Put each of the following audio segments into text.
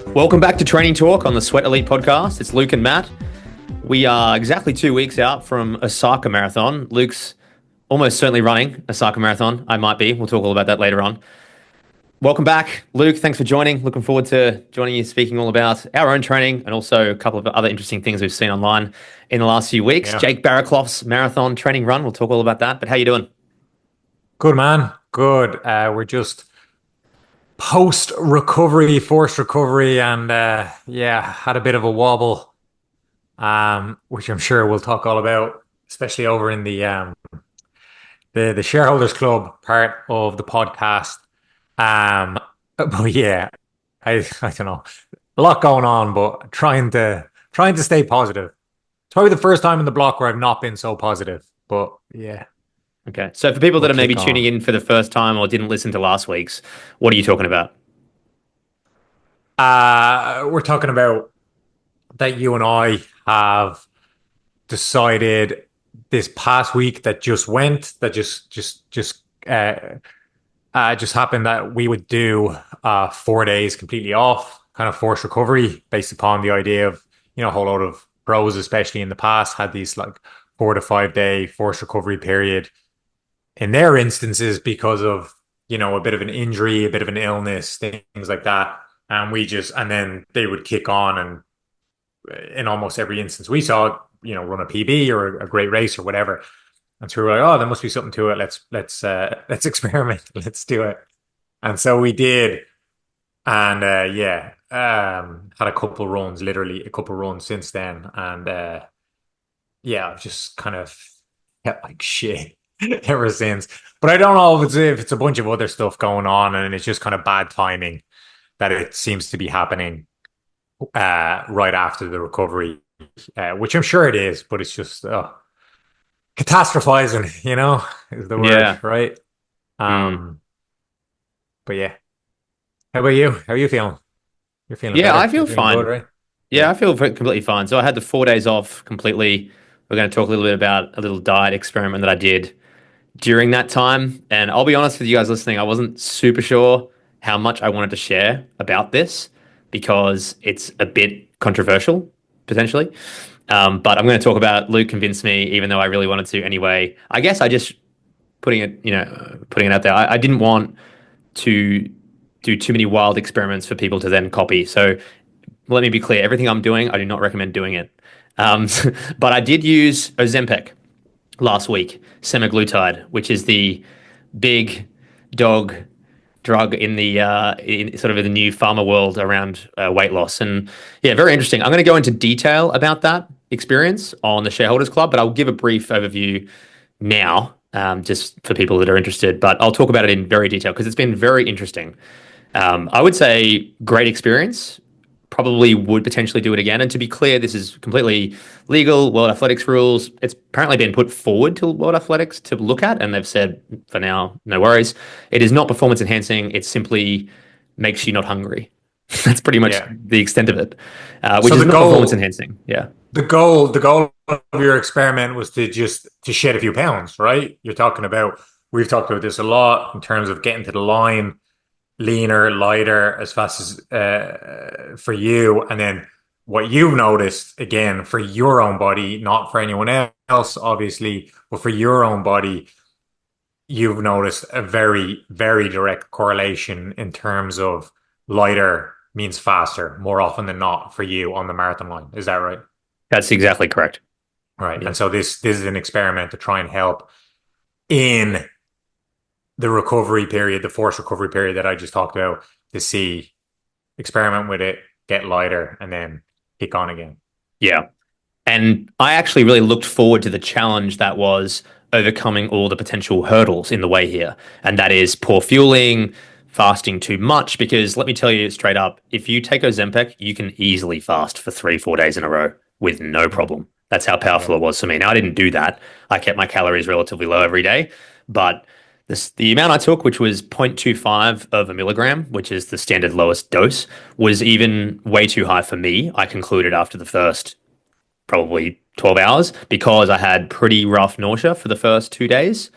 Welcome back to Training Talk on the Sweat Elite podcast. It's Luke and Matt. We are exactly 2 weeks out from Osaka Marathon. Luke's almost certainly running Osaka Marathon. I might be. We'll talk all about that later on. Welcome back, Luke. Thanks for joining. Looking forward to joining you, speaking all about our own training and also a couple of other interesting things we've seen online in the last few weeks. Yeah. Jake Barraclough's marathon training run. We'll talk all about that. But how you doing? Good, man. Good. We're just post recovery, forced recovery, and had a bit of a wobble, which I'm sure we'll talk all about, especially over in the shareholders club part of the podcast. But yeah, I don't know, a lot going on, but trying to stay positive. It's probably the first time in the block where I've not been so positive, but yeah. Okay. So for people that We'll are maybe kick tuning on. in for the first time or didn't listen to last week's, what are you talking about? We're talking about that you and I have decided this past week that just went, that just happened, that we would do 4 days completely off, kind of forced recovery, based upon the idea of, a whole lot of pros, especially in the past, had these like 4 to 5 day forced recovery period in their instances because of, a bit of an injury, a bit of an illness, things like that. And then they would kick on, and in almost every instance we saw, run a PB or a great race or whatever. And so we were like, oh, there must be something to it. Let's experiment. Let's do it. And so we did. And had a couple runs, literally a couple runs since then. And I've just kind of felt like shit ever since. But I don't know if it's a bunch of other stuff going on, and it's just kind of bad timing that it seems to be happening right after the recovery, which I'm sure it is, but it's just catastrophizing, is the word, Yeah. right? But yeah. How about you? How are you feeling? You're feeling Yeah, I better? feel You're feeling good, fine. right? Yeah, Yeah. I feel completely fine. So I had the 4 days off completely. We're going to talk a little bit about a little diet experiment that I did during that time. And I'll be honest with you guys listening, I wasn't super sure how much I wanted to share about this because it's a bit controversial, potentially. But I'm going to talk about it. Luke convinced me, even though I really wanted to anyway. I guess I just putting it out there. I didn't want to do too many wild experiments for people to then copy. So let me be clear, everything I'm doing, I do not recommend doing it. Um, but I did use Ozempic last week, semaglutide, which is the big dog drug in the in sort of in the new pharma world around weight loss. And yeah, very interesting. I'm going to go into detail about that experience on the Shareholders Club, but I'll give a brief overview now, just for people that are interested. But I'll talk about it in very detail because it's been very interesting. I would say great experience. Probably would potentially do it again. And to be clear, this is completely legal, World Athletics rules. It's apparently been put forward to World Athletics to look at, and they've said, for now, no worries. It is not performance enhancing. It simply makes you not hungry. That's pretty much Yeah. the extent of it, which So is the not performance goal, enhancing. Yeah. the goal of your experiment was to shed a few pounds, right? We've talked about this a lot in terms of getting to the line, leaner, lighter, as fast as for you. And then what you've noticed, again, for your own body, not for anyone else, obviously, but for your own body, you've noticed a very, very direct correlation in terms of lighter means faster more often than not for you on the marathon line. Is that right? That's exactly correct. Right. Yeah. And so this is an experiment to try and help in the recovery period, the forced recovery period that I just talked about, to see, experiment with it, get lighter, and then kick on again. Yeah. And I actually really looked forward to the challenge that was overcoming all the potential hurdles in the way here. And that is poor fueling, fasting too much. Because let me tell you straight up, if you take Ozempic, you can easily fast for 3, 4 days in a row with no Mm. problem. That's how powerful Yeah. it was for me. Now, I didn't do that. I kept my calories relatively low every day. But the amount I took, which was 0.25 of a milligram, which is the standard lowest dose, was even way too high for me. I concluded after the first probably 12 hours because I had pretty rough nausea for the first 2 days.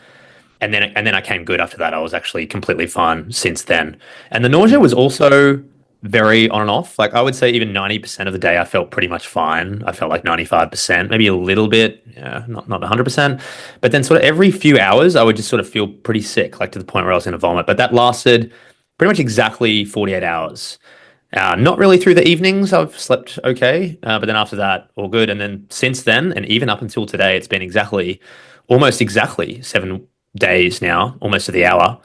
And then I came good after that. I was actually completely fine since then. And the nausea Yeah. was also very on and off. Like I would say even 90% of the day I felt pretty much fine. I felt like 95%, maybe a little bit, yeah, not 100%. But then sort of every few hours I would just sort of feel pretty sick, like to the point where I was going to vomit. But that lasted pretty much exactly 48 hours. Not really through the evenings. I've slept okay, but then after that, all good. And then since then, and even up until today, it's been almost exactly 7 days now, almost to the hour.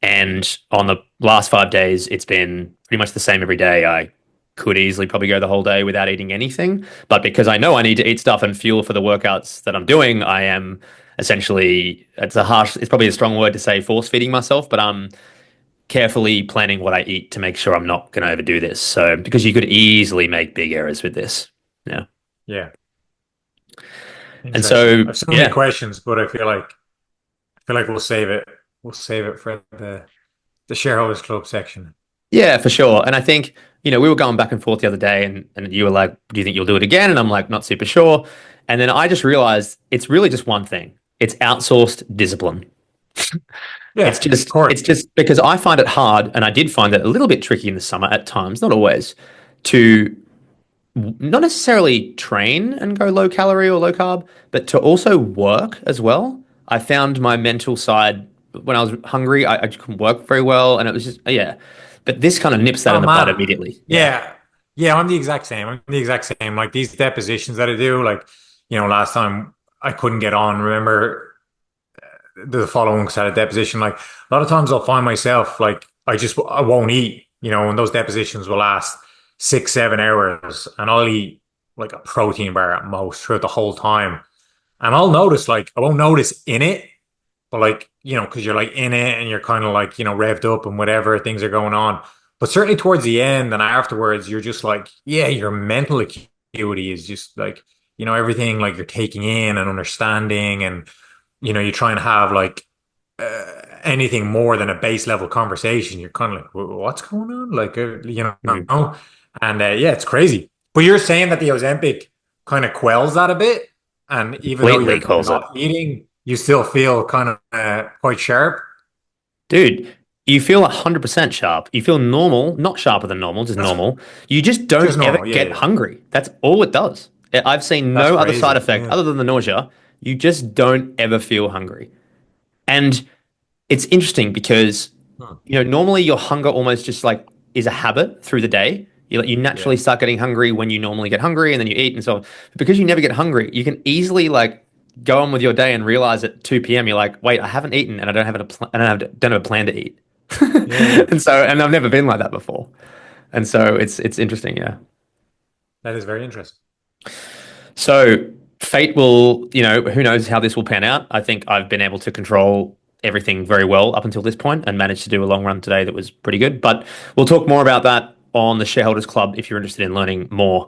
And on the last 5 days, it's been pretty much the same every day. I could easily probably go the whole day without eating anything, but because I know I need to eat stuff and fuel for the workouts that I'm doing, I am essentially, it's probably a strong word to say force feeding myself, but I'm carefully planning what I eat to make sure I'm not going to overdo this. So, because you could easily make big errors with this. Yeah. Yeah, And interesting. so, I have so many yeah, questions, but I feel like we'll save it. We'll save it for the shareholders club section. yeah, for sure. And I think, we were going back and forth the other day and you were like, do you think you'll do it again? And I'm like, not super sure. And then I just realized it's really just one thing. It's outsourced discipline. Yeah, of course. It's just because I find it hard, and I did find it a little bit tricky in the summer at times, not always, to not necessarily train and go low calorie or low carb, but to also work as well. I found my mental side when I was hungry, I just couldn't work very well, and it was just yeah. But this kind of nips that in Oh the bud man. immediately. Yeah. Yeah. Yeah, I'm the exact same. I'm the exact same. Like these depositions that I do, like, last time I couldn't get on. Remember the following set of deposition, like a lot of times I'll find myself like I won't eat, and those depositions will last 6, 7 hours and I'll eat like a protein bar at most throughout the whole time. And I'll notice like I won't notice in it, but like, because you're like in it and you're kind of like, revved up and whatever things are going on. But certainly towards the end and afterwards, you're just like, yeah, your mental acuity is just like, everything like you're taking in and understanding and, you try and have like anything more than a base level conversation. You're kind of like, What's going on?" Like, Mhm. and yeah, it's crazy. But you're saying that the Ozempic kind of quells that a bit, and even though Completely you're calls it. not eating, you still feel kind of quite sharp. Dude, you feel 100% sharp. You feel normal, not sharper than normal, just That's normal. You just just don't ever normal. Yeah, get yeah. hungry. That's all it does. I've seen That's no other side crazy. effect Yeah. other than the nausea. You just don't ever feel hungry. And it's interesting because, Hmm. normally your hunger almost just like is a habit through the day. You naturally Yeah. start getting hungry when you normally get hungry and then you eat and so on. But because you never get hungry, you can easily like go on with your day and realize at 2 p.m. you're like, wait, I haven't eaten and I don't have don't have a plan to eat. Yeah, yeah. And I've never been like that before. And so it's interesting, yeah. That is very interesting. So fate will, who knows how this will pan out. I think I've been able to control everything very well up until this point and managed to do a long run today that was pretty good. But we'll talk more about that on the Shareholders Club if you're interested in learning more.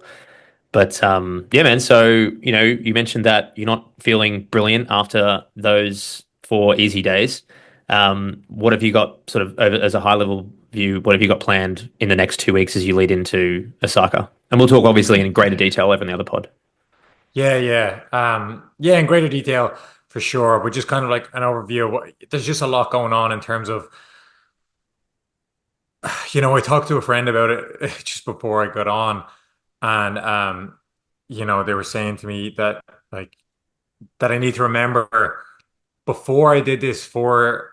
But yeah, man. So, you mentioned that you're not feeling brilliant after those 4 easy days. What have you got sort of as a high level view? What have you got planned in the next 2 weeks as you lead into Osaka? And we'll talk obviously in greater detail over in the other pod. Yeah, yeah. Yeah, in greater detail for sure, but just kind of like an overview of there's just a lot going on in terms of, I talked to a friend about it just before I got on, and they were saying to me that like that I need to remember before I did this 4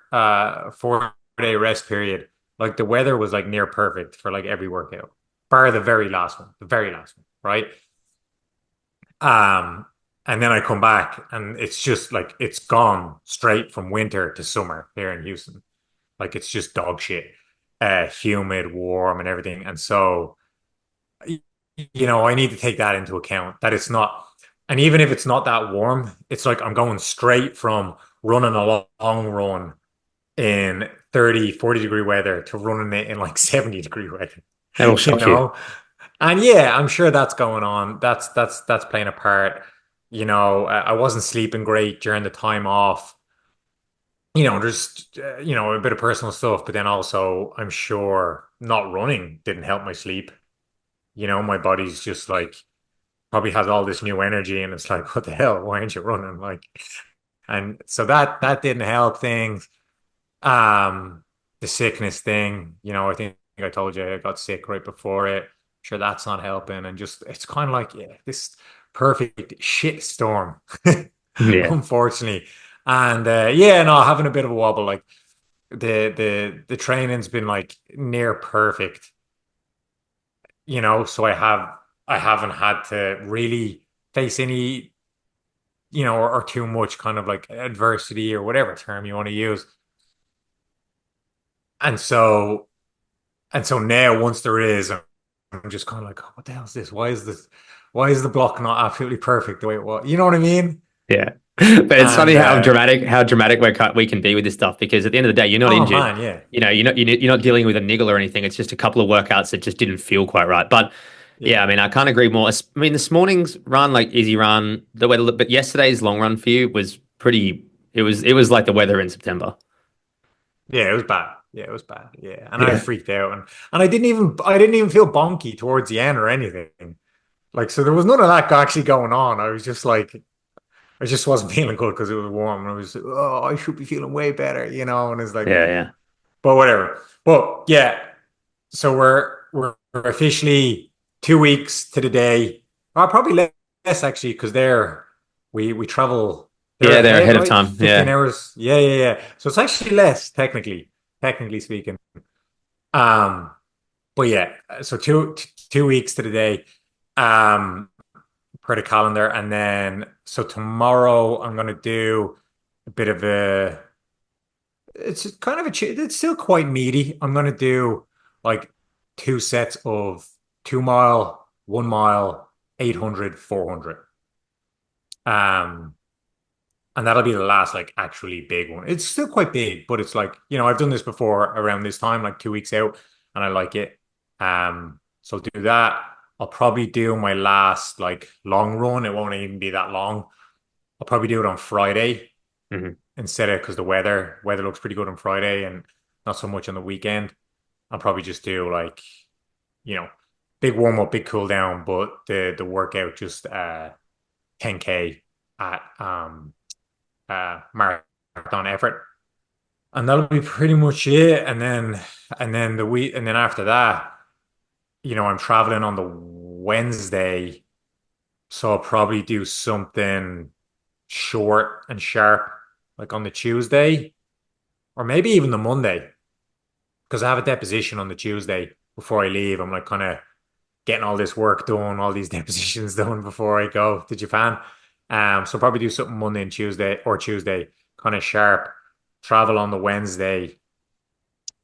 day rest period, like the weather was like near perfect for like every workout, bar the very last one, right? Um, and then I come back and it's just like it's gone straight from winter to summer here in Houston. Like it's just dog shit, humid, warm, and everything. And so, I need to take that into account that it's not, and even if it's not that warm, it's like I'm going straight from running a long run in 30, 40 degree weather to running it in like 70 degree weather, That'll you shock you. know? And yeah, I'm sure that's going on. That's playing a part. I wasn't sleeping great during the time off. There's a bit of personal stuff, but then also I'm sure not running didn't help my sleep. My body's just like probably has all this new energy and it's like, what the hell? Why aren't you running? Like, and so that didn't help things. Um, the sickness thing, I think I told you I got sick right before it. Sure, that's not helping. And just it's kind of like, yeah, this perfect shit storm, Yeah. unfortunately. And yeah, no, having a bit of a wobble. Like the training's been like near perfect, so I haven't had to really face any, or too much kind of like adversity or whatever term you want to use. And so and so now once there is, I'm just kind of like, oh, what the hell is this? Why is the block not absolutely perfect the way it was? You know what I mean? Yeah. But it's funny And how dramatic we can be with this stuff because at the end of the day, you're not oh injured. man, yeah. You're not dealing with a niggle or anything. It's just a couple of workouts that just didn't feel quite right. But yeah, Yeah. I mean, I can't agree more. I mean, this morning's run, like easy run, the weather, but yesterday's long run for you was pretty. It was like the weather in September. Yeah, it was bad. Yeah, it was bad. Yeah. And I Yeah. freaked out, and I didn't even feel bonky towards the end or anything. Like, so there was none of that actually going on. I was just like, I just wasn't feeling good because it was warm. And I was, oh, I should be feeling way better, And it's like, Yeah, yeah. but whatever. But yeah, so we're officially 2 weeks to the day. Probably less actually, because we travel. They're Yeah, they're ahead, ahead of right? time. 15 Yeah. hours. Yeah, yeah, yeah. So it's actually less technically speaking. Um, but yeah, so 2 weeks to the day. Um, per the calendar. And then, so tomorrow I'm going to do a bit of it's kind of it's still quite meaty. I'm going to do like 2 sets of 2 mile, 1 mile, 800, 400. Um, and that'll be the last like actually big one. It's still quite big, but it's like, I've done this before around this time, like 2 weeks out, and I like it. So I'll do that. I'll probably do my last like long run. It won't even be that long. I'll probably do it on Friday Hmm. instead of because the weather looks pretty good on Friday and not so much on the weekend. I'll probably just do like, you know, big warm up, big cool down, but the workout just 10K at marathon effort. And that'll be pretty much it. And then after that, I'm traveling on the Wednesday, so I'll probably do something short and sharp, like on the Tuesday, or maybe even the Monday, because I have a deposition on the Tuesday before I leave. I'm like kind of getting all this work done, all these depositions done before I go to Japan. So I'll probably do something Monday and Tuesday, kind of sharp. Travel on the Wednesday,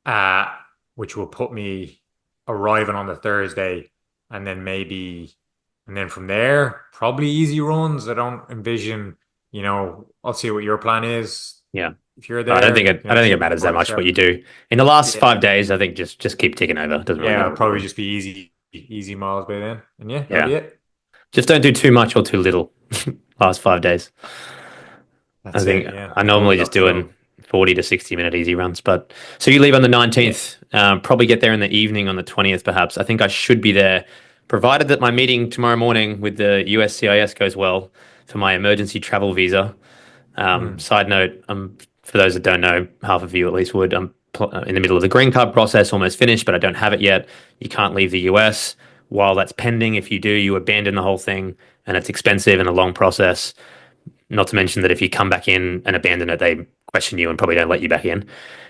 uh, which will put me arriving on the Thursday, and then from there, probably easy runs. I don't envision, I'll see what your plan is. Yeah. If you're I don't think there, it matters that before the much what start. you do. In the last Yeah. 5 days, I think just keep ticking over. It doesn't really Yeah, matter it'll what you probably do. just be easy miles by then. And yeah, that'll be Yeah. it. Just don't do too much or too little last 5 days. I That's think it. Yeah. I'm Full normally just up to doing go. 40 to 60-minute easy runs. But so you leave on the Yeah. 19th, probably get there in the evening on the 20th, perhaps. I think I should be there, provided that my meeting tomorrow morning with the USCIS goes well for my emergency travel visa. Mm. Side note, for those that don't know, half of you at least would. I'm in the middle of the green card process, almost finished, but I don't have it yet. You can't leave the US while that's pending. If you do, you abandon the whole thing, and it's expensive and a long process. Not to mention that if you come back in and abandon it, they question you and probably don't let you back in.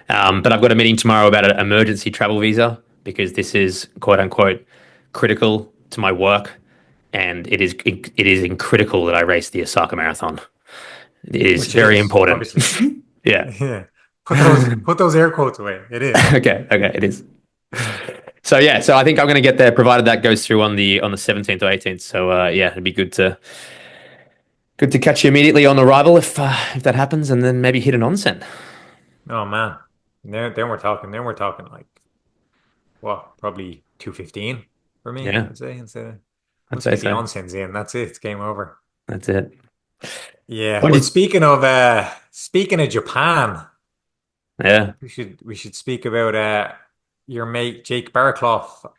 But I've got a meeting tomorrow about an emergency travel visa because this is quote unquote critical to my work, and it is critical that I race the Osaka Marathon. It is Which very is important. obviously. Yeah. Yeah. Put those air quotes away. It is. Okay. Okay. It is. So yeah. So I think I'm going to get there, provided that goes through on the 17th or 18th. So yeah, it'd be good to catch you immediately on arrival if that happens, and then maybe hit an onsen. Oh man. Then we're talking like, well, probably 2:15 for me, Yeah, I'd say, instead of I'd once we say get the so. onsens in, that's it. It's game over. That's it. Yeah. What Well, did? speaking of Japan, Yeah. we should speak about your mate Jake Barraclough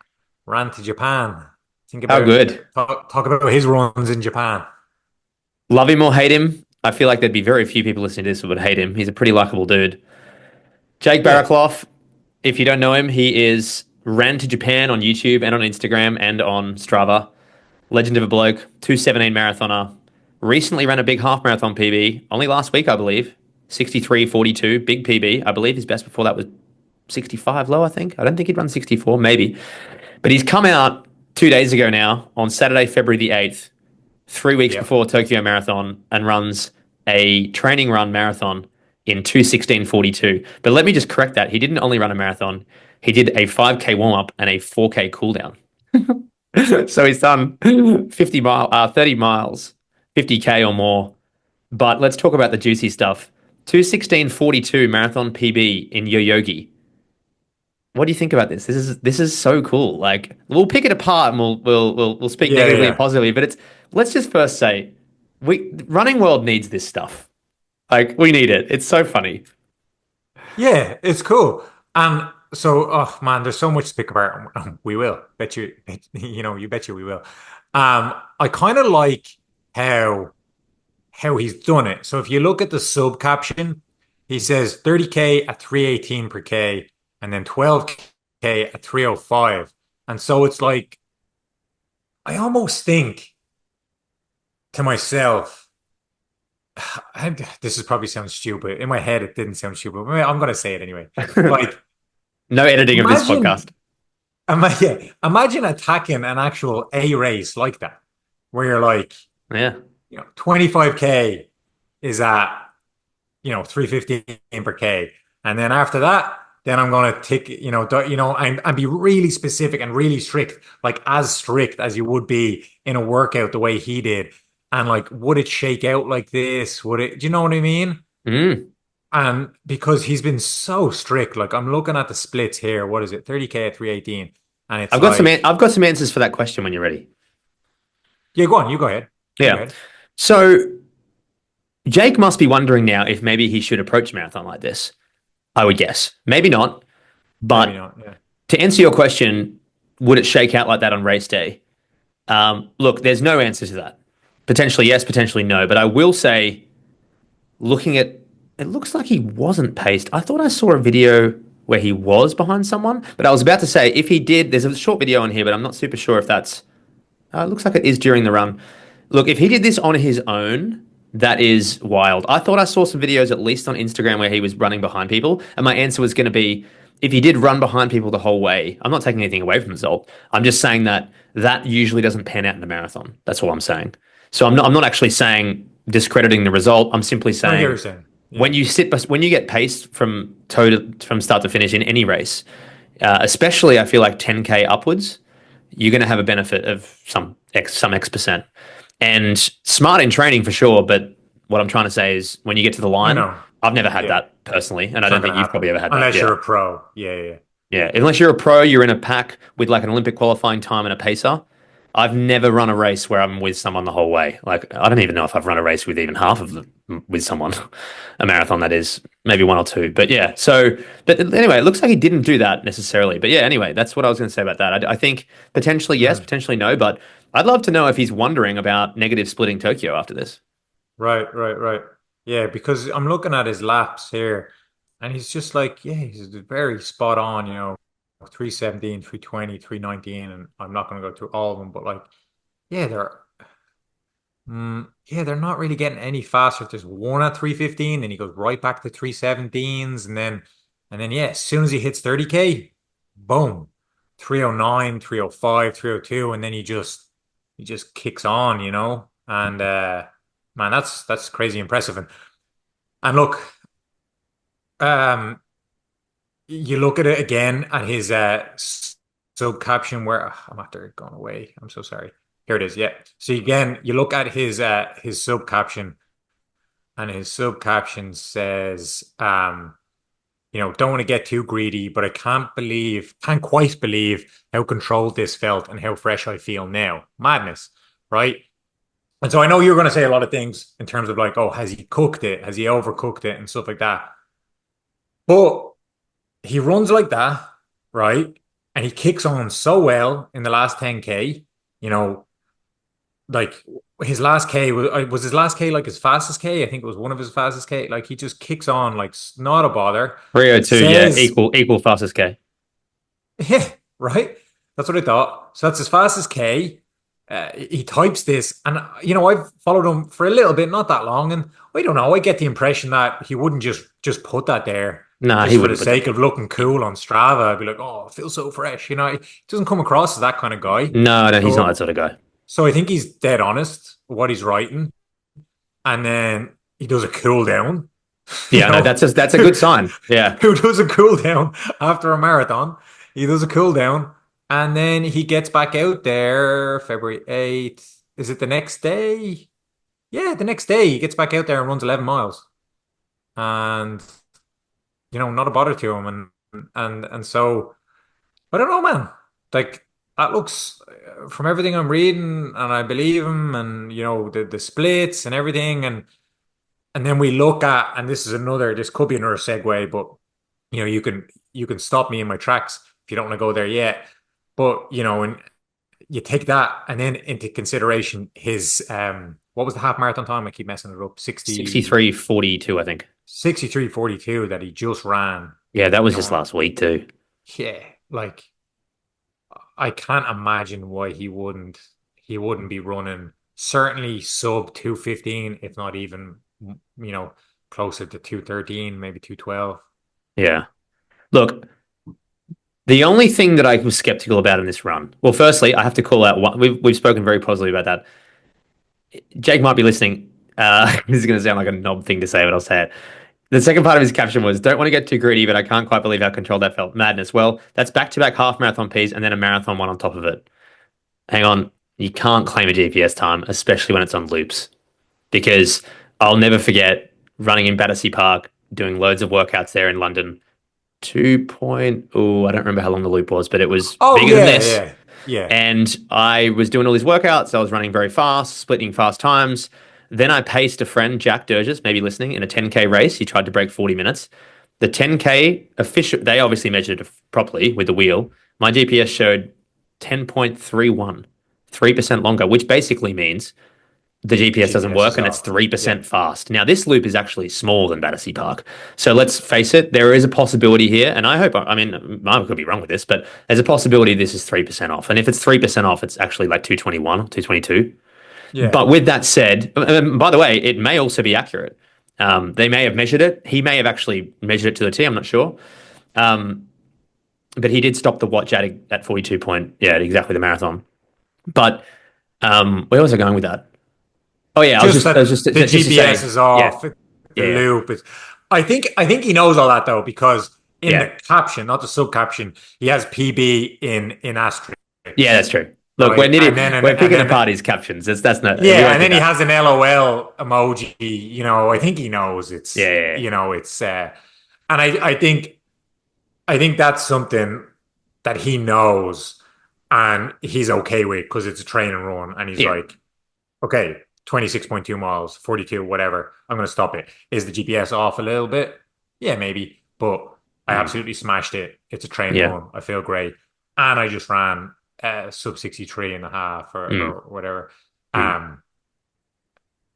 ran to Japan. Think How about good? talk about his runs in Japan. Love him or hate him? I feel like there'd be very few people listening to this who would hate him. He's a pretty likable dude. Jake Yeah. Barraclough, if you don't know him, he is. ran to Japan on YouTube and on Instagram and on Strava. Legend of a bloke, 2:17 marathoner. Recently ran a big half marathon PB, only last week, I believe. 63:42, big PB. I believe his best before that was 65 low, I think. I don't think he'd run 64, maybe. But he's come out 2 days ago now on Saturday, February the 8th, 3 weeks Yep. before Tokyo Marathon, and runs a training run marathon in 2:16:42. But let me just correct that. He didn't only run a marathon, he did a 5K warm up and a 4K cool down. So he's done 30 miles, 50K or more. But let's talk about the juicy stuff. 2:16:42 marathon PB in Yoyogi. What do you think about this? This is so cool. Like we'll pick it apart and we'll speak Yeah, negatively and yeah. positively, but it's let's just first say we running world needs this stuff. Like we need it. It's so funny. Yeah, it's cool. And so, oh man, there's so much to pick apart. We will. Bet you, you bet you we will. I kind of like how he's done it. So if you look at the sub caption, he says 30K at 318 per K and then 12K at 305. And so it's like I almost think to myself, this is probably sounds stupid. In my head, it didn't sound stupid. But I'm gonna say it anyway. Like, No editing of this imagine, podcast. yeah, imagine attacking an actual A race like that, where you're like, Yeah. 25K is at, 315 per K. And then after that, then I'm going to tick, and be really specific and really strict, like as strict as you would be in a workout the way he did. And like, would it shake out like this? Would it, do you know what I mean? Mm. And because he's been so strict, like I'm looking at the splits here. What is it? 30K at 318. And it's like, I've got some answers for that question when you're ready. yeah, go on, you go ahead. You go Yeah. ahead. So Jake must be wondering now if maybe he should approach a marathon like this. I would guess. Maybe not. Maybe But not. Yeah. to answer your question, would it shake out like that on race day? Look, there's no answer to that. Potentially yes, potentially no. But I will say, looking at it looks like he wasn't paced. I thought I saw a video where he was behind someone, but I was about to say if he did, there's a short video on here, but I'm not super sure if that's it looks like it is during the run. Look, if he did this on his own, that is wild. I thought I saw some videos, at least on Instagram, where he was running behind people. And my answer was going to be if he did run behind people the whole way, I'm not taking anything away from the result. I'm just saying that that usually doesn't pan out in a marathon. That's all I'm saying. So I'm not actually saying discrediting the result. I'm simply I hear what you're saying saying. Yeah. when you get paced from start to finish in any race, especially I feel like 10K upwards, you're going to have a benefit of some X percent. And smart in training for sure, but what I'm trying to say is when you get to the I line, know. I've never had Yeah. that personally, and I It's don't not going think to you've probably happen ever had that. unless Yeah. you're a pro. Yeah, yeah. Yeah. Unless you're a pro, you're in a pack with like an Olympic qualifying time and a pacer. I've never run a race where I'm with someone the whole way. Like I don't even know if I've run a race with even half of them with someone. A marathon that is, maybe one or two. But yeah, so but anyway, it looks like he didn't do that necessarily. But yeah, anyway, that's what I was going to say about that. I think potentially yes, Mm. potentially no, but I'd love to know if he's wondering about negative splitting Tokyo after this. Right, right, right. Yeah, because I'm looking at his laps here and he's just like, yeah, he's very spot on, 317, 320, 319, and I'm not going to go through all of them, but like, yeah, they're not really getting any faster. There's one at 315 and he goes right back to 317s and then yeah, as soon as he hits 30K, boom, 309, 305, 302, and then he just kicks on, And man, that's crazy impressive. And look, um you look at it again at his sub caption where I'm after going away. I'm so sorry. Here it is. Yeah. So again, you look at his sub caption, and his sub caption says, don't want to get too greedy, but I can't quite believe how controlled this felt and how fresh I feel now. Madness, right? And so I know you're going to say a lot of things in terms of like, oh, has he cooked it? Has he overcooked it and stuff like that? But he runs like that, right? And he kicks on so well in the last 10K, you know, like his last K was his last K like his fastest K. I think it was one of his fastest K. Like he just kicks on like not a bother. 302, yeah, Says, equal fastest K. yeah, right? That's what I thought. So that's as fast as K. He types this, and I've followed him for a little bit, not that long, and I don't know. I get the impression that he wouldn't just put that there Nah, he just for the wouldn't put that sake there. of looking cool on Strava. I'd be like, oh, it feels so fresh. He doesn't come across as that kind of guy. No, no, he's not that So, sort of guy. so I think he's dead honest with what he's writing, and then he does a cool down. You Yeah, no, know, that's a who, good sign. Yeah. who does a cool down after a marathon? He does a cool down, and then he gets back out there February 8th. Is it the next day? Yeah, the next day he gets back out there and runs 11 miles. And not a bother to him. And so I don't know, man. Like that looks from everything I'm reading, and I believe him, and the splits and everything, and then we look at, and this could be another segue, but you can stop me in my tracks if you don't want to go there yet. But and you take that and then into consideration his what was the half marathon time? I keep messing it up. 63:42, I think. 63:42 that he just ran. Yeah, that was just Going, last week too. yeah, like I can't imagine why he wouldn't be running certainly sub 2:15, if not even closer to 2:13, maybe 2:12. Yeah. Look, the only thing that I was skeptical about in this run, well, firstly, I have to call out one. We've spoken very positively about that. Jake might be listening. This is going to sound like a knob thing to say, but I'll say it. The second part of his caption was, "Don't want to get too greedy, but I can't quite believe how controlled that felt. Madness." Well, that's back-to-back half marathon Ps and then a marathon one on top of it. Hang on, you can't claim a GPS time, especially when it's on loops, because I'll never forget running in Battersea Park, doing loads of workouts there in London. 2 oh, I don't remember how long the loop was, but it was Oh bigger than yeah, this. yeah, yeah, And I was doing all these workouts. I was running very fast, splitting fast times. Then I paced a friend, Jack Durgis, maybe listening, in a 10K race. He tried to break 40 minutes. The 10K official, they obviously measured it properly with the wheel. My GPS showed 10.31, 3% longer, which basically means the the GPS doesn't GPS work is and it's off. Yeah, 3% fast. Now, this loop is actually smaller than Battersea Park. So let's face it, there is a possibility here. And I hope, I mean, I could be wrong with this, but there's a possibility this is 3% off. And if it's 3% off, it's actually like 221 or 222. yeah. But with that said, by the way, it may also be accurate. They may have measured it. He may have actually measured it to the T. I'm not sure. Um, but he did stop the watch at 42 point, yeah, at exactly the marathon. But where was I going with that? Oh yeah, Just I was that just the just to GPS say, is yeah, off. The yeah, yeah, loop is. I think he knows all that though, because in the yeah, caption, not the sub caption, he has PB in asterisks. yeah. That's true. Look, Right, and then we're and picking then apart his captions. That's not we yeah, won't and do then he that. has an LOL emoji. I think he knows Yeah, yeah, yeah. it's and I think that's something that he knows and he's okay with because it's a train and run, and he's Yeah. like, okay, 26.2 miles, 42, whatever. I'm going to stop it. Is the GPS off a little bit? Yeah, maybe. But I Mm. absolutely smashed it. It's a train Yeah. run. I feel great. And I just ran sub 63 and a half Mm. or whatever. Mm. Um,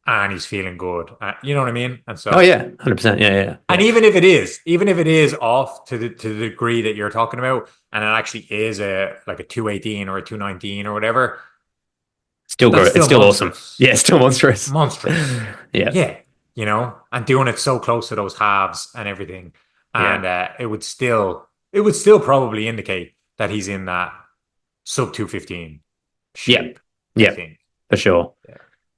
and he's feeling good. You know what I mean? And Oh so, yeah, 100%. Yeah, yeah, and yeah. even if it is off to the degree that you're talking about, and it actually is like a 218 or a 219 or whatever, Still that's great. It's still still awesome. monstrous. Yeah, it's still monstrous. Monstrous. Yeah, Yeah, and doing it so close to those halves and everything. yeah, And it would still probably indicate that he's in that sub 215 yeah, shape, I yeah, think. for sure. Yeah.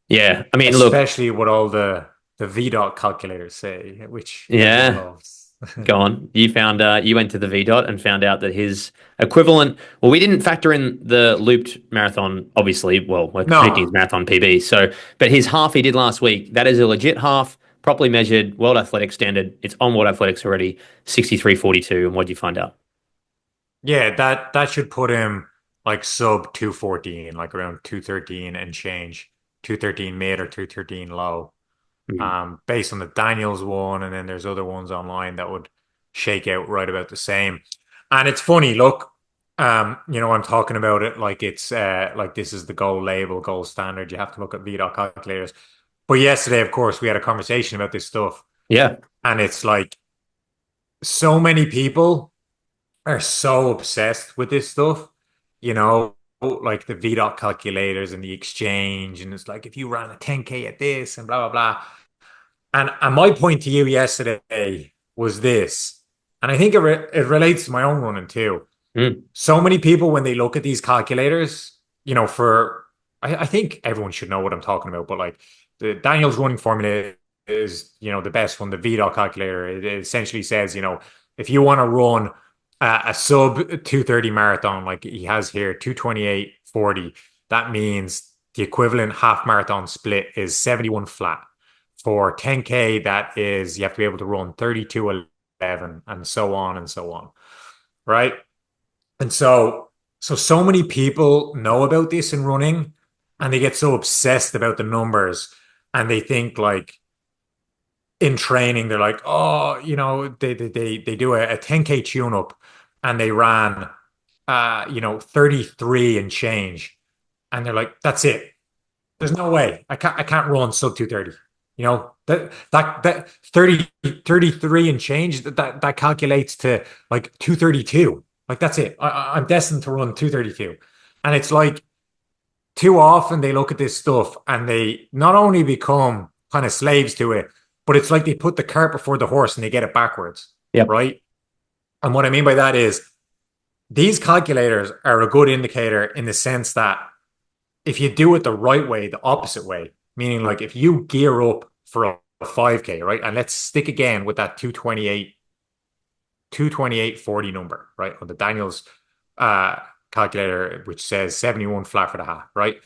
Yeah, I mean, look, Especially what all the VDOT calculators say, which everyone yeah. loves. Go on. You went to the VDOT and found out that his equivalent. Well, we didn't factor in the looped marathon, obviously. Well, we're predicting his No. marathon PB. So, but his half he did last week. That is a legit half, properly measured, World Athletics standard. It's on World Athletics already. 63:42. And what did you find out? Yeah, that should put him like sub 214, like around 213 and change. 213 mid or 213 low. Mm. Based on the Daniels one, and then there's other ones online that would shake out right about the same. And it's funny, look, I'm talking about it like it's like this is the gold label, gold standard. You have to look at VDOT calculators. But yesterday, of course, we had a conversation about this stuff, Yeah. and it's like so many people are so obsessed with this stuff, you know, like the VDOT calculators and the exchange. And it's like, if you ran a 10K at this and blah, blah, blah. And my point to you yesterday was this, and I think it relates to my own running too. Mm. So many people, when they look at these calculators, for I think everyone should know what I'm talking about, but like the Daniel's running formula is, the best one, the VDOT calculator. It essentially says, if you want to run a sub 230 marathon, like he has here, 228.40, that means the equivalent half marathon split is 71 flat. For 10K, that is, you have to be able to run 32:11 and so on and so on. Right. And so many people know about this in running and they get so obsessed about the numbers and they think like in training, they're like, oh, they do a 10K tune up and they ran 33 and change. And they're like, that's it. There's no way. I can't run sub 230. That 33 and change that calculates to like 232. Like that's it. I'm destined to run 232. And it's like too often they look at this stuff and they not only become kind of slaves to it, but it's like they put the cart before the horse and they get it backwards, Yep. right? And what I mean by that is these calculators are a good indicator in the sense that if you do it the right way, the opposite way, meaning like if you gear up for a 5K, right? And let's stick again with that 228.40 number, right? On the Daniels calculator, which says 71 flat for the half, right?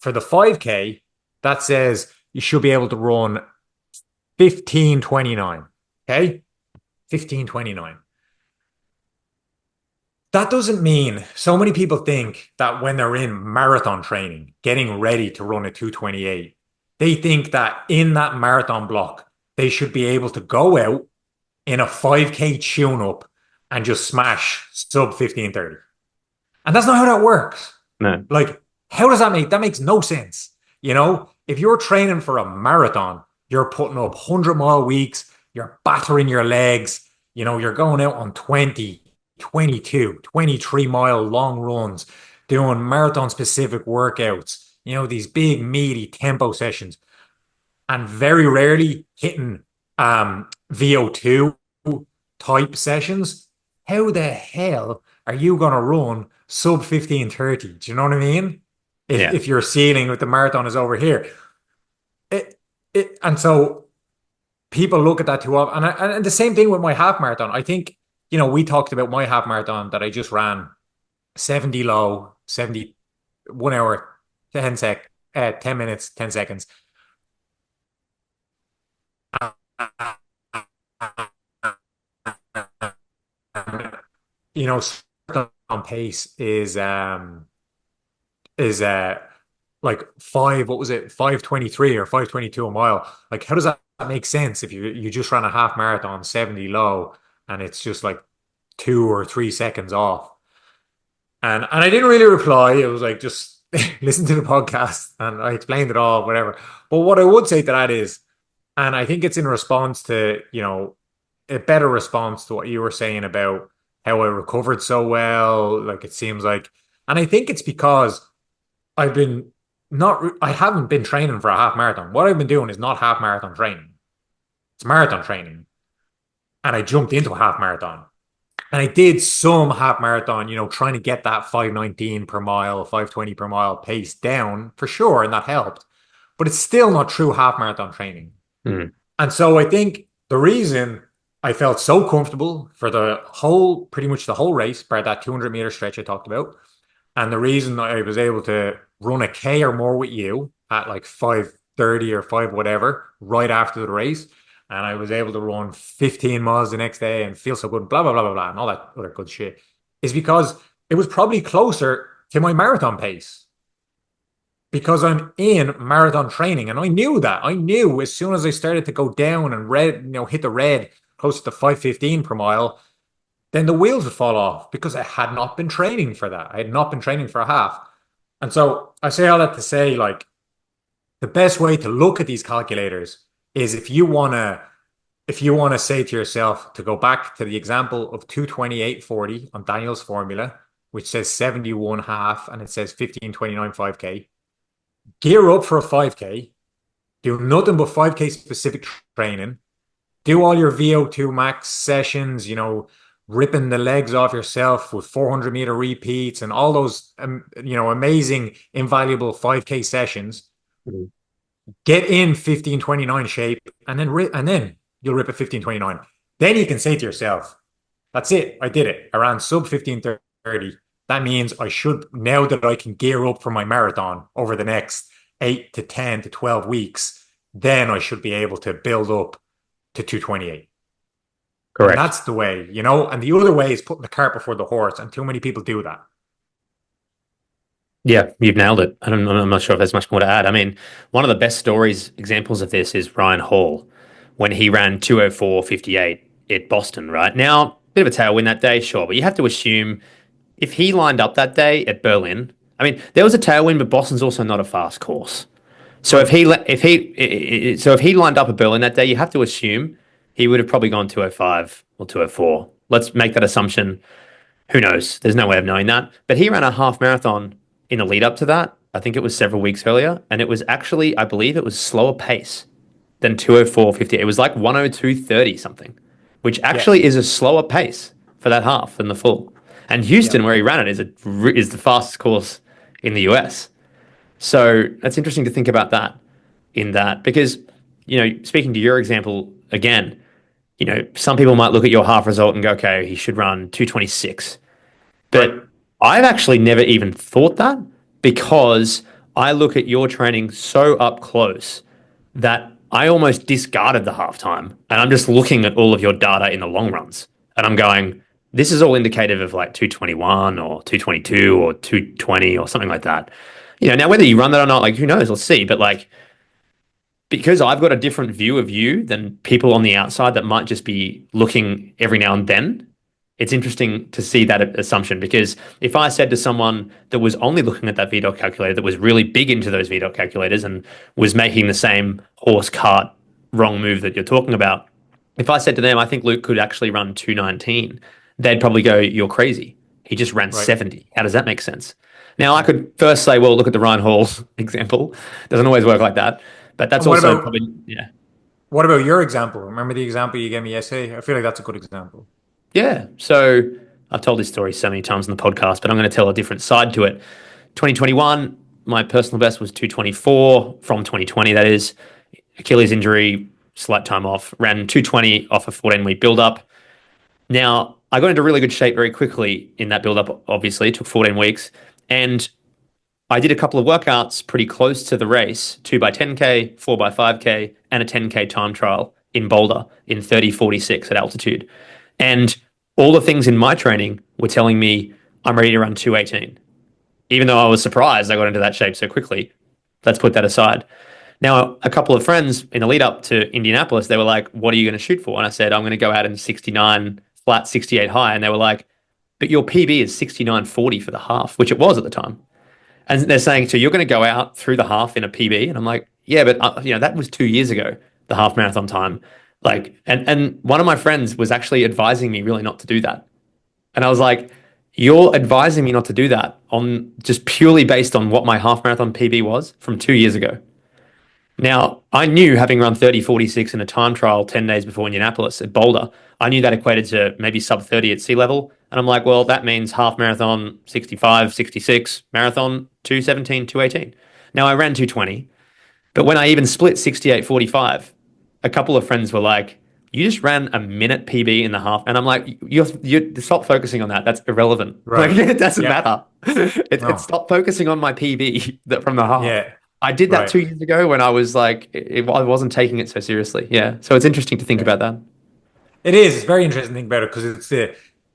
For the 5K, that says you should be able to run 15:29. Okay? 15:29. That doesn't mean so many people think that when they're in marathon training, getting ready to run a 228, they think that in that marathon block, they should be able to go out in a 5K tune up and just smash sub 15:30. And that's not how that works. No. Like, how does that makes no sense. If you're training for a marathon, you're putting up 100-mile weeks, you're battering your legs, you're going out on 20, 22, 23-mile long runs, doing marathon specific workouts, these big meaty tempo sessions, and very rarely hitting VO2 type sessions. How the hell are you going to run sub 15:30? Do you know what I mean? If Yeah. if your ceiling with the marathon is over here. And so people look at that too often. And the same thing with my half marathon. I think, we talked about my half marathon that I just ran 70 low, 71 hour, 10 minutes, 10 seconds. On pace is like what was it, 5:23 or 5:22 a mile. Like, how does that make sense if you just ran a half marathon 70 low and it's just like 2 or 3 seconds off? And I didn't really reply. It was like just listen to the podcast and I explained it all, whatever. But what I would say to that is, and I think it's in response to, a better response to what you were saying about how I recovered so well. Like it seems like, and I think it's because I've been I haven't been training for a half marathon. What I've been doing is not half marathon training. It's marathon training. And I jumped into a half marathon. And I did some half marathon, trying to get that 5:19 per mile, 5:20 per mile pace down for sure. And that helped. But it's still not true half marathon training. Mm. And so I think the reason I felt so comfortable for pretty much the whole race, by that 200-meter stretch I talked about, and the reason I was able to run a K or more with you at like 5:30 or 5 whatever right after the race, and I was able to run 15 miles the next day and feel so good, blah, blah, blah, blah, blah, and all that other good shit, is because it was probably closer to my marathon pace because I'm in marathon training. And I knew that. I knew as soon as I started to go down and hit the red close to 5:15 per mile, then the wheels would fall off because I had not been training for that. I had not been training for a half. And so I say all that to say, like, the best way to look at these calculators is if you want to if you want to say to yourself to go back to the example of 2:28:40 on Daniel's formula, which says 71 half and it says 15:29 5K, gear up for a 5K, do nothing but 5K specific training, do all your VO2 max sessions, ripping the legs off yourself with 400-meter repeats and all those, amazing, invaluable 5K sessions. Mhm. Get in 15:29 shape, and then you'll rip a 15:29. Then you can say to yourself, "That's it. I did it. I ran sub 15:30. That means I should now that I can gear up for my marathon over the next 8 to 10 to 12 weeks. Then I should be able to build up to 2:28." And Correct. that's the way, And the other way is putting the cart before the horse, and too many people do that. Yeah, you've nailed it. I'm not sure if there's much more to add. I mean, one of the best stories, examples of this is Ryan Hall when he ran 2:04:58 at Boston, right? Now, bit of a tailwind that day, sure, but you have to assume if he lined up that day at Berlin, I mean, there was a tailwind, but Boston's also not a fast course. So Right. if he lined up at Berlin that day, you have to assume he would have probably gone 2:05 or 2:04. Let's make that assumption. Who knows? There's no way of knowing that. But he ran a half marathon in the lead up to that. I think it was several weeks earlier, and it was actually, I believe, it was slower pace than 2:04:50. It was like 1:02:30 something, which Yeah. actually is a slower pace for that half than the full. And Yeah. Houston, where he ran it, is the fastest course in the US. So that's interesting to think about that in that because, speaking to your example again, some people might look at your half result and go, okay, he should run 2:26. Right. But I've actually never even thought that because I look at your training so up close that I almost discarded the halftime. And I'm just looking at all of your data in the long runs. And I'm going, this is all indicative of like 2:21 or 2:22 or 2:20 or something like that. Now whether you run that or not, like who knows, let's see. But like because I've got a different view of you than people on the outside that might just be looking every now and then, it's interesting to see that assumption because if I said to someone that was only looking at that VDOT calculator, that was really big into those VDOT calculators and was making the same horse cart wrong move that you're talking about, if I said to them, I think Luke could actually run 2:19, they'd probably go, you're crazy. He just ran Right. 70. How does that make sense? Now, I could first say, well, look at the Ryan Hall example. Doesn't always work like that. But that's And what also about probably, yeah. what about your example? Remember the example you gave me yesterday? I feel like that's a good example. Yeah. So I've told this story so many times on the podcast, but I'm going to tell a different side to it. 2021, my personal best was 2:24 from 2020, that is. Achilles injury, slight time off, ran 2:20 off a 14-week build up. Now, I got into really good shape very quickly in that build up, obviously. It took 14 weeks. And I did a couple of workouts pretty close to the race, 2 by 10K, 4 by 5K, and a 10K time trial in Boulder in 30:46 at altitude. And all the things in my training were telling me I'm ready to run 2:18. Even though I was surprised I got into that shape so quickly, let's put that aside. Now, a couple of friends in the lead up to Indianapolis, they were like, what are you going to shoot for? And I said, I'm going to go out in 69 flat, 68 high. And they were like, but your PB is 69:40 for the half, which it was at the time. And they're saying, so you're going to go out through the half in a PB? And I'm like, yeah, but that was 2 years ago, the half marathon time. Like, and one of my friends was actually advising me really not to do that. And I was like, you're advising me not to do that on just purely based on what my half marathon PB was from 2 years ago. Now, I knew having run 30:46 in a time trial 10 days before Indianapolis at Boulder, I knew that equated to maybe sub 30 at sea level. And I'm like, well, that means half marathon 65, 66, marathon 2:17, 2:18. Now I ran 2:20, but when I even split 68:45, a couple of friends were like, you just ran a minute PB in the half. And I'm like, you stop focusing on that. That's irrelevant. Like, Right. it doesn't Yeah. matter. It's No. stop focusing on my PB that from the half. Yeah. I did that Right. 2 years ago when I was like, I wasn't taking it so seriously. Yeah. So it's interesting to think Yeah. about that. It is. It's very interesting to think about it because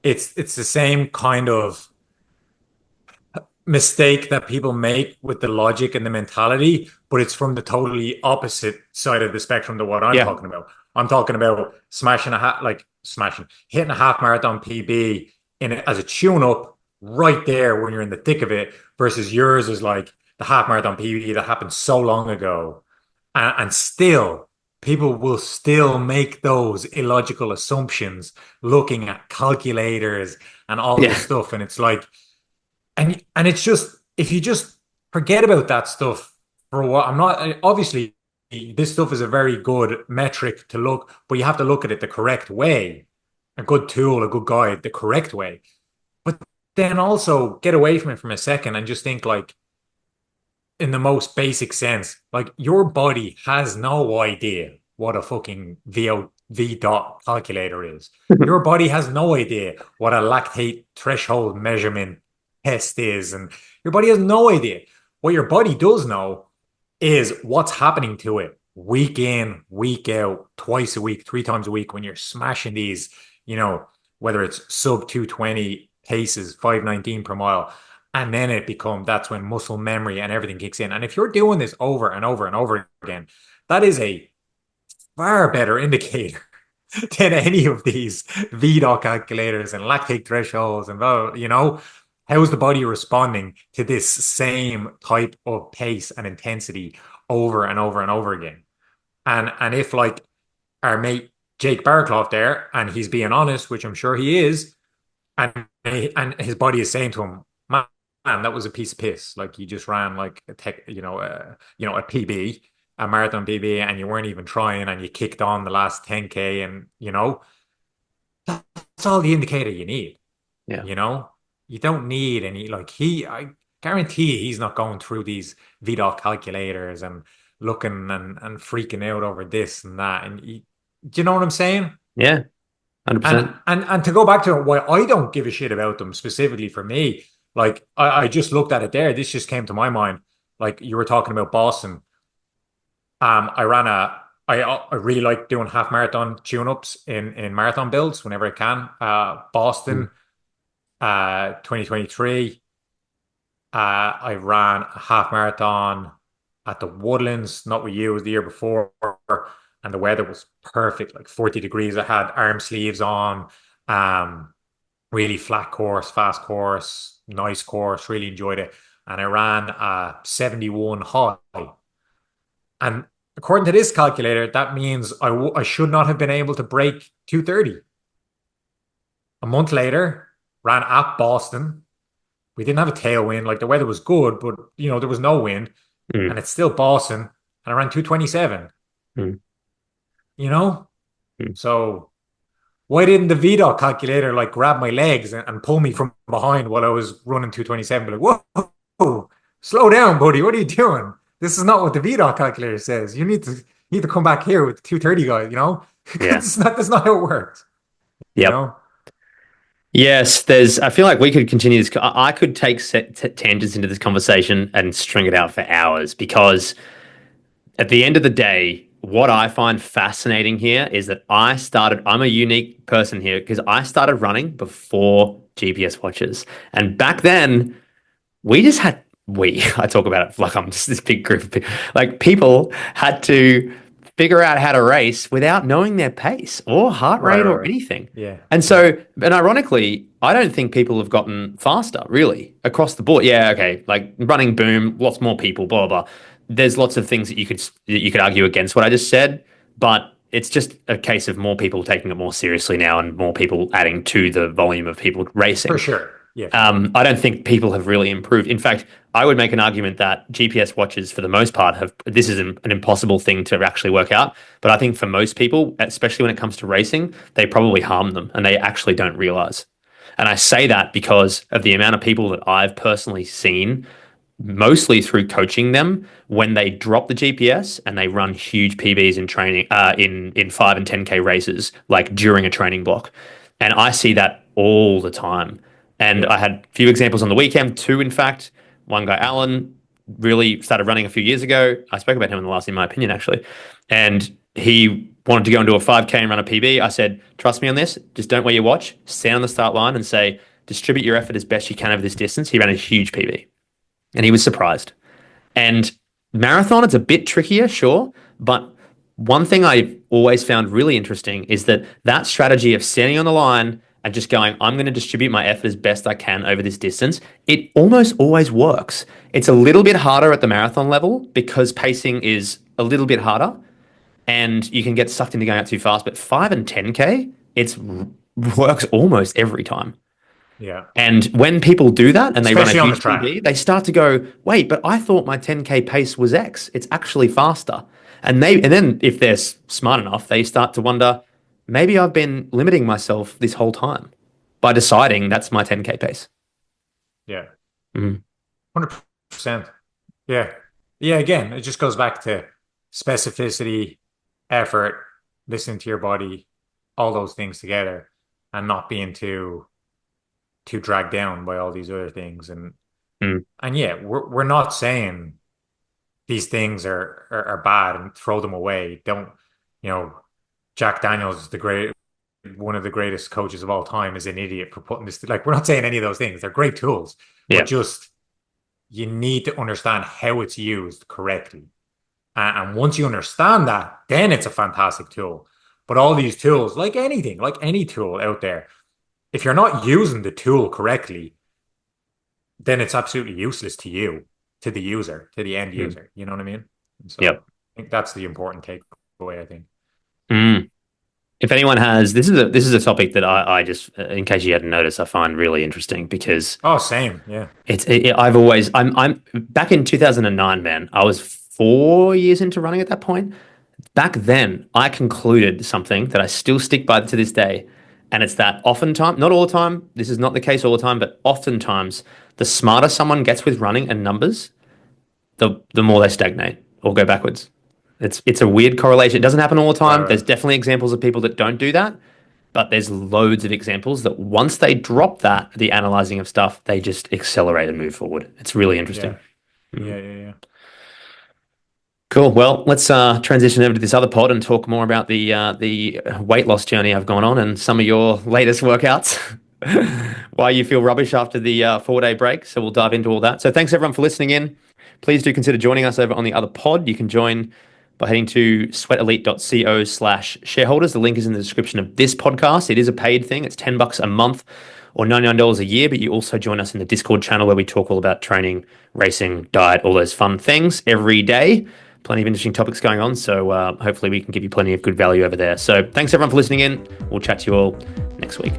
it's the same kind of mistake that people make with the logic and the mentality, but it's from the totally opposite side of the spectrum to what I'm Yeah. talking about. I'm talking about hitting a half marathon PB as a tune up right there when you're in the thick of it, versus yours is like the half marathon PB that happened so long ago, and still people will still make those illogical assumptions looking at calculators and all Yeah. this stuff. And it's like, and it's just, if you just forget about that stuff for what I'm not, obviously, this stuff is a very good metric to look, but you have to look at it the correct way. A good tool, a good guide, the correct way. But then also get away from it from a second and just think like, in the most basic sense, like your body has no idea what a fucking VDOT calculator is. Your body has no idea what a lactate threshold measurement test is, and your body has no idea. What your body does know is what's happening to it week in, week out, twice a week, three times a week when you're smashing these, you know, whether it's sub 220 paces, 519 per mile. And then that's when muscle memory and everything kicks in. And if you're doing this over and over and over again, that is a far better indicator than any of these VDOT calculators and lactate thresholds and how is the body responding to this same type of pace and intensity over and over and over again? And if like our mate Jake Barraclough there, and he's being honest, which I'm sure he is, and his body is saying to him, man, that was a piece of piss. Like you just ran like a tech, a PB, a marathon PB, and you weren't even trying, and you kicked on the last 10K, and that's all the indicator you need. Yeah. You know, you don't need any like I guarantee he's not going through these VDOT calculators and looking and freaking out over this and that. And do you know what I'm saying? Yeah. And 100%. and to go back to why I don't give a shit about them specifically for me, like I just looked at it there. This just came to my mind. Like you were talking about Boston. I ran I really like doing half marathon tune-ups in marathon builds whenever I can. Mm. Boston, 2023. I ran a half marathon at the Woodlands, not with you, it was the year before, and the weather was perfect, like 40 degrees. I had arm sleeves on, really flat course, fast course, nice course, really enjoyed it. And I ran a 71 high. And according to this calculator, that means I should not have been able to break 230. A month later, ran at Boston. We didn't have a tailwind. Like the weather was good, but there was no wind. And Mm. it's still Boston. And I ran 227, Mm. you know? Mm. So why didn't the VDOT calculator like grab my legs and pull me from behind while I was running 227? Be like, whoa, slow down, buddy. What are you doing? This is not what the VDOT calculator says. You need to come back here with the 230 guy. Yeah. Because that's not how it works, you Yep. know? Yes, I feel like we could continue this. I could take tangents into this conversation and string it out for hours because at the end of the day, what I find fascinating here is that I'm a unique person here because I started running before GPS watches. And back then, we just had I talk about it like I'm just this big group of people. Like people had to figure out how to race without knowing their pace or heart Right, rate right, or right. anything. Yeah, And yeah, so, and ironically, I don't think people have gotten faster really across the board. Yeah, okay, like running boom, lots more people, blah blah. There's lots of things that you could argue against what I just said, but it's just a case of more people taking it more seriously now and more people adding to the volume of people for racing. sure. Yeah, for sure. I don't think people have really improved. In fact, I would make an argument that GPS watches, for the most part, have this is an impossible thing to actually work out. But I think for most people, especially when it comes to racing, they probably harm them and they actually don't realize. And I say that because of the amount of people that I've personally seen, mostly through coaching them, when they drop the GPS and they run huge PBs in training, in 5 and 10K races, like during a training block. And I see that all the time. And Yeah, I had a few examples on the weekend, two, in fact. One guy, Alan, really started running a few years ago. I spoke about him in the last, in my opinion, actually. And he wanted to go into a 5K and run a PB. I said, trust me on this. Just don't wear your watch. Stand on the start line and say, distribute your effort as best you can over this distance. He ran a huge PB and he was surprised. And marathon, it's a bit trickier, sure, but one thing I've always found really interesting is that strategy of standing on the line and just going, I'm going to distribute my effort as best I can over this distance, it almost always works. It's a little bit harder at the marathon level because pacing is a little bit harder. and you can get sucked into going out too fast. But 5 and 10K, it's works almost every time. Yeah. And when people do that and they run a Especially on the huge track. PB, they start to go, wait, but I thought my 10K pace was X. It's actually faster. And then if they're smart enough, they start to wonder, maybe I've been limiting myself this whole time by deciding that's my 10K pace. Yeah. Mhm. 100%. Yeah. Yeah, again, it just goes back to specificity, effort, listening to your body, all those things together, and not being too dragged down by all these other things. Mm. And yeah, we're not saying these things are bad and throw them away. Don't, you know, Jack Daniels is one of the greatest coaches of all time is an idiot for putting this, like, we're not saying any of those things. They're great tools, but Yeah. just you need to understand how it's used correctly. And once you understand that, then it's a fantastic tool. But all these tools, like anything, like any tool out there, if you're not using the tool correctly, then it's absolutely useless to you, to the user, to the end Mm. user. You know what I mean? And so Yep. I think that's the important takeaway, I think. Mm. If anyone has, this is a topic that I just, in case you hadn't noticed, I find really interesting because Oh, same. Yeah. I've always, I'm back in 2009, man. I was 4 years into running at that point. Back then, I concluded something that I still stick by to this day, and it's that oftentimes, not all the time, this is not the case all the time, but oftentimes, the smarter someone gets with running and numbers, the more they stagnate or go backwards. It's a weird correlation. It doesn't happen all the Right, time. There's right. definitely examples of people that don't do that, but there's loads of examples that once they drop that, the analyzing of stuff, they just accelerate and move forward. It's really interesting. Yeah. Yeah, yeah, yeah. Cool. Well, let's transition over to this other pod and talk more about the weight loss journey I've gone on and some of your latest workouts. Why you feel rubbish after the 4 day break. So we'll dive into all that. So thanks everyone for listening in. Please do consider joining us over on the other pod. You can join by heading to sweatelite.co/shareholders. The link is in the description of this podcast. It is a paid thing. It's $10 a month or $99 a year, but you also join us in the Discord channel where we talk all about training, racing, diet, all those fun things every day. Plenty of interesting topics going on. So hopefully we can give you plenty of good value over there. So thanks everyone for listening in. We'll chat to you all next week.